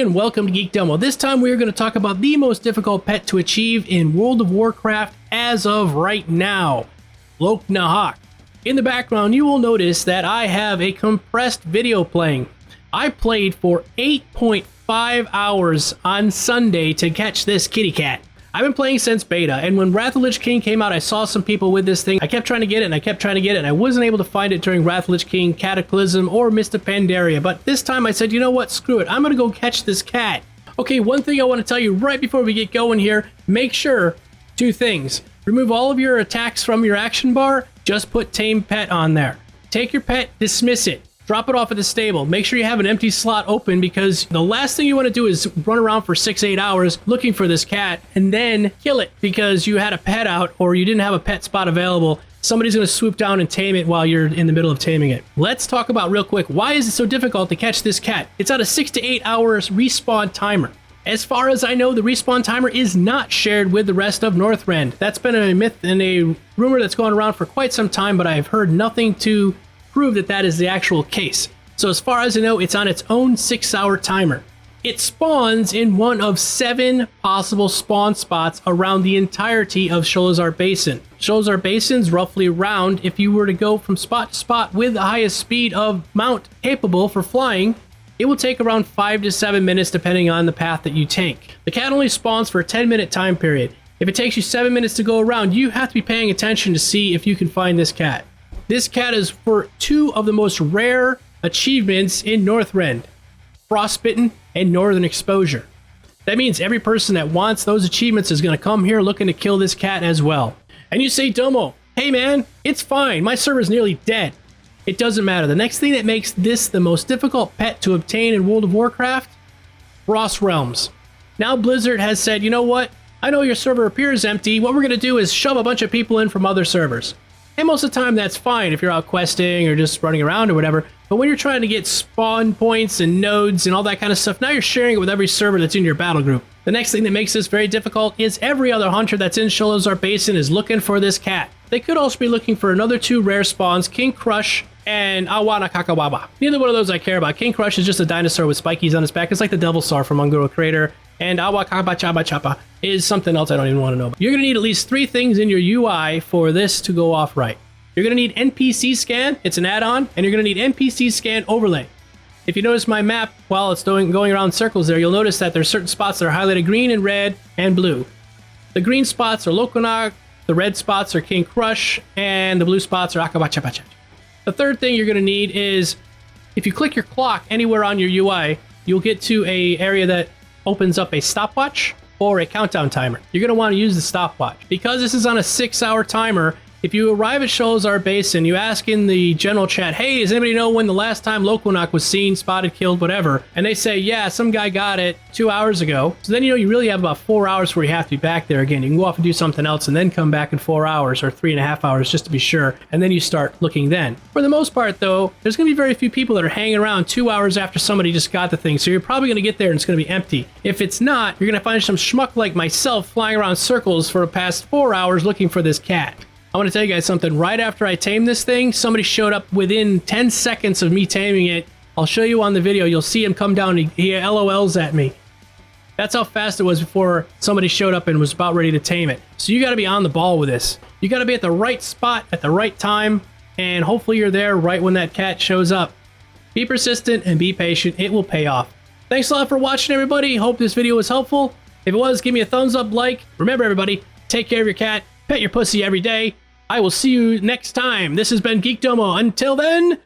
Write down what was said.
everybody, and welcome to Geekdomo. This time we are going to talk about the most difficult pet to achieve in World of Warcraft as of right now, Loque'nahak. In the background, you will notice that I have a compressed video playing. I played for 8.5 hours on Sunday to catch this kitty cat. I've been playing since beta, and when Wrath of the Lich King came out, I saw some people with this thing. I kept trying to get it, and I kept trying to get it, and I wasn't able to find it during Wrath of the Lich King, Cataclysm, or Mist of Pandaria. But this time I said, you know what, screw it, I'm gonna go catch this cat. Okay, one thing I want to tell you right before we get going here, make sure, two things. Remove all of your attacks from your action bar, just put Tame Pet on there. Take your pet, dismiss it. Drop it off at the stable. Make sure you have an empty slot open, because the last thing you want to do is run around for 6-8 hours looking for this cat and then kill it because you had a pet out or you didn't have a pet spot available. Somebody's going to swoop down and tame it while you're in the middle of taming it. Let's talk about real quick, why is it so difficult to catch this cat? It's on a 6 to 8 hours respawn timer. As far as I know, the respawn timer is not shared with the rest of Northrend. That's been a myth and a rumor that's gone around for quite some time, but I've heard nothing to prove that that is the actual case. So as far as I know, it's on its own 6-hour timer. It spawns in one of 7 possible spawn spots around the entirety of Shalozar Basin. Shalozar Basin's roughly round. If you were to go from spot to spot with the highest speed of mount capable for flying, it will take around 5 to 7 minutes depending on the path that you take. The cat only spawns for a 10-minute time period. If it takes you 7 minutes to go around, you have to be paying attention to see if you can find this cat. This cat is for 2 of the most rare achievements in Northrend, Frostbitten and Northern Exposure. That means every person that wants those achievements is going to come here looking to kill this cat as well. And you say, Domo, hey man, it's fine, my server's nearly dead. It doesn't matter. The next thing that makes this the most difficult pet to obtain in World of Warcraft, Frost Realms. Now Blizzard has said, you know what, I know your server appears empty, what we're going to do is shove a bunch of people in from other servers. And most of the time that's fine if you're out questing or just running around or whatever. But when you're trying to get spawn points and nodes and all that kind of stuff, now you're sharing it with every server that's in your battle group. The next thing that makes this very difficult is every other hunter that's in Shalozar Basin is looking for this cat. They could also be looking for another 2 rare spawns, King Crush and Awanakakawaba. Neither one of those I care about. King Crush is just a dinosaur with spikies on his back. It's like the Devil Star from Ungoro Crater. And Awakabachaba is something else I don't even want to know about. You're going to need at least 3 things in your UI for this to go off right. You're going to need NPC Scan, it's an add-on, and you're going to need NPC Scan Overlay. If you notice my map while it's going around circles there, you'll notice that there's certain spots that are highlighted green and red and blue. The green spots are Loque'nahak, the red spots are King Crush, and the blue spots are Akabachabacha. The third thing you're going to need is, if you click your clock anywhere on your UI, you'll get to an area that opens up a stopwatch or a countdown timer. You're going to want to use the stopwatch. Because this is on a 6-hour timer, if you arrive at Shalozar Basin, you ask in the general chat, hey, does anybody know when the last time Loque'nahak was seen, spotted, killed, whatever? And they say, yeah, some guy got it 2 hours ago. So then you know you really have about 4 hours where you have to be back there again. You can go off and do something else and then come back in 4 hours or 3.5 hours just to be sure. And then you start looking then. For the most part, though, there's going to be very few people that are hanging around 2 hours after somebody just got the thing. So you're probably going to get there and it's going to be empty. If it's not, you're going to find some schmuck like myself flying around circles for the past 4 hours looking for this cat. I want to tell you guys something. Right after I tamed this thing, somebody showed up within 10 seconds of me taming it. I'll show you on the video. You'll see him come down and he LOLs at me. That's how fast it was before somebody showed up and was about ready to tame it. So you got to be on the ball with this. You got to be at the right spot at the right time, and hopefully you're there right when that cat shows up. Be persistent and be patient. It will pay off. Thanks a lot for watching, everybody. Hope this video was helpful. If it was, give me a thumbs up, like. Remember, everybody, take care of your cat. Pet your pussy every day. I will see you next time. This has been Geekdomo. Until then,